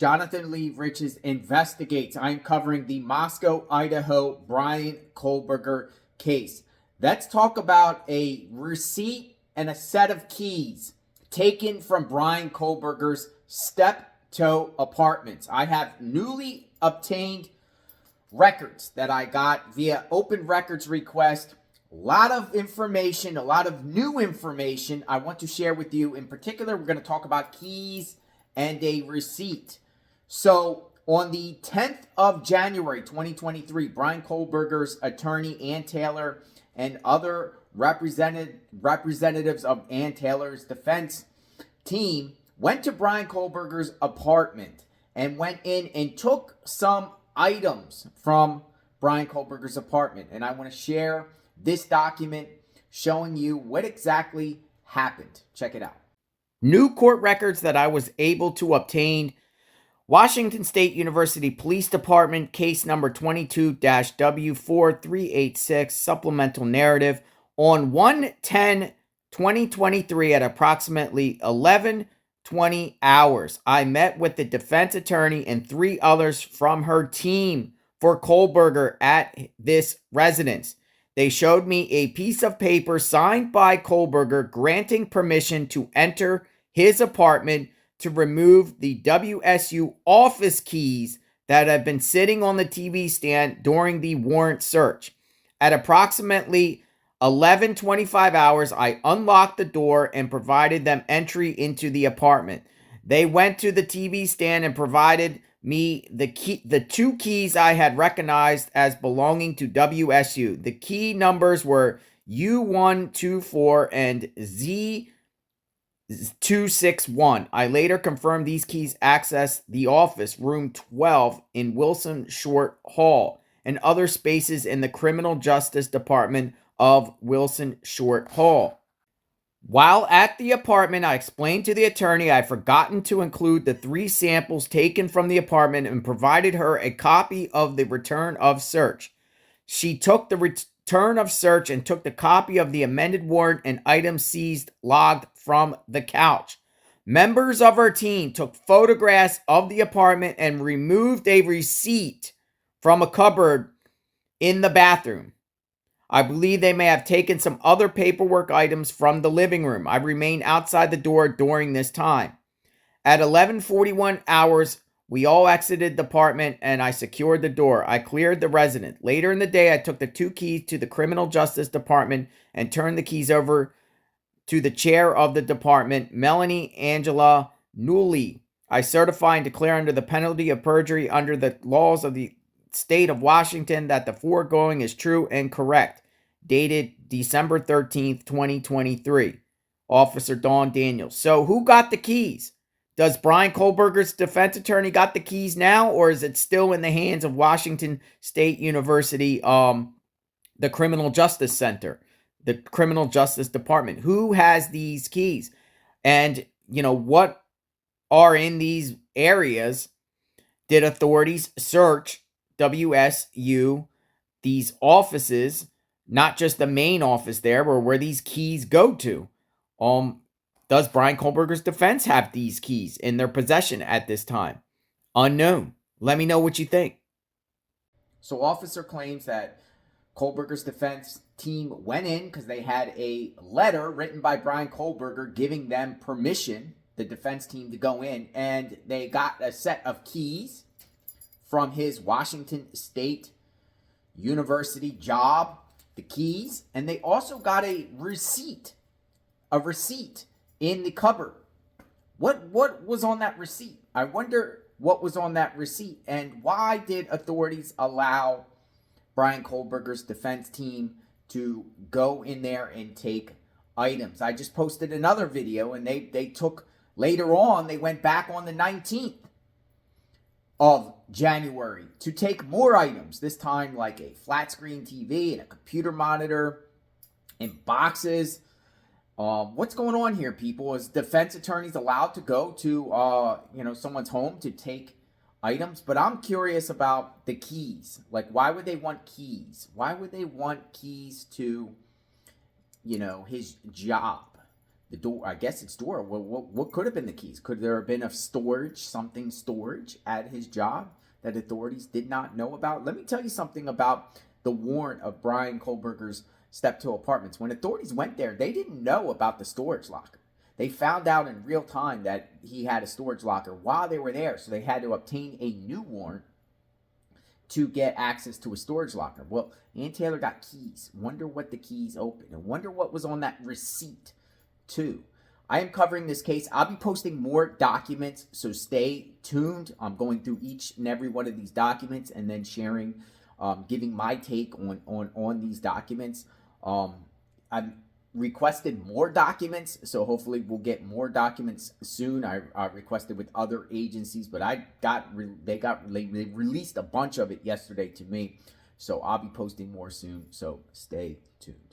Jonathan Lee Riches investigates. I'm covering the Moscow, Idaho Bryan Kohberger case. Let's talk about a receipt and a set of keys taken from Bryan Kohberger's step-toe apartments. I have newly obtained records that I got via open records request. A lot of information, a lot of new information I want to share with you. In particular, we're going to talk about keys and a receipt. So on the 10th of January, 2023, Bryan Kohberger's attorney, Ann Taylor, and other representatives of Ann Taylor's defense team went to Bryan Kohberger's apartment and went in and took some items from Bryan Kohberger's apartment. And I want to share this document showing you what exactly happened. Check it out. New court records that I was able to obtain. Washington State University Police Department, case number 22-W4386, supplemental narrative. On 1/10/2023 at approximately 11:20 hours, I met with the defense attorney and 3 others from her team for Kohberger at this residence. They showed me a piece of paper signed by Kohberger granting permission to enter his apartment to remove the WSU office keys that have been sitting on the TV stand during the warrant search. At approximately 11:25 hours, I unlocked the door and provided them entry into the apartment. They went to the TV stand and provided me the 2 keys I had recognized as belonging to WSU. The key numbers were U124 and Z261. I later confirmed these keys access the office, room 12 in Wilson Short Hall, and other spaces in the Criminal Justice Department of Wilson Short Hall. While at the apartment, I explained to the attorney I had forgotten to include the 3 samples taken from the apartment and provided her a copy of the return of search. She took the return of search and took the copy of the amended warrant and items seized logged from the couch. Members of her team took photographs of the apartment and removed a receipt from a cupboard in the bathroom. I believe they may have taken some other paperwork items from the living room. I remained outside the door during this time. At 11:41 hours, we all exited the apartment and I secured the door. I cleared the residence. Later in the day, I took the 2 keys to the Criminal Justice Department and turned the keys over to the chair of the department, Melanie Angela Newley. I certify and declare under the penalty of perjury under the laws of the state of Washington that the foregoing is true and correct. Dated December 13th, 2023. Officer Dawn Daniels. So who got the keys? Does Bryan Kohberger's defense attorney got the keys now, or is it still in the hands of Washington State University, the Criminal Justice Center, the Criminal Justice Department? Who has these keys? And, what are in these areas? Did authorities search WSU, these offices, not just the main office there, or where these keys go to? Does Bryan Kohberger's defense have these keys in their possession at this time? Unknown. Let me know what you think. So officer claims that Kohberger's defense team went in because they had a letter written by Bryan Kohberger giving them permission, the defense team, to go in, and they got a set of keys from his Washington State University job, the keys, and they also got a receipt in the cupboard. What was on that receipt? I wonder what was on that receipt, and why did authorities allow Bryan Kohberger's defense team to go in there and take items? I just posted another video, and they took, later on, they went back on the 19th of January to take more items, this time like a flat screen TV and a computer monitor and boxes. What's going on here, people? Is defense attorneys allowed to go to someone's home to take items? But I'm curious about the keys. Like, why would they want keys? Why would they want keys to his job, the door. I guess it's door. What could have been the keys? Could there have been a storage at his job that authorities did not know about? Let me tell you something about the warrant of Bryan Kohberger's Step 2 apartments. When authorities went there, they didn't know about the storage locker. They found out in real time that he had a storage locker while they were there, so they had to obtain a new warrant to get access to a storage locker. Well, Ann Taylor got keys. Wonder what the keys opened, and wonder what was on that receipt too. I am covering this case. I'll be posting more documents, so stay tuned. I'm going through each and every one of these documents and then sharing, giving my take on these documents. I'm requested more documents, so hopefully we'll get more documents soon. I requested with other agencies, but they released a bunch of it yesterday to me, so I'll be posting more soon, so stay tuned.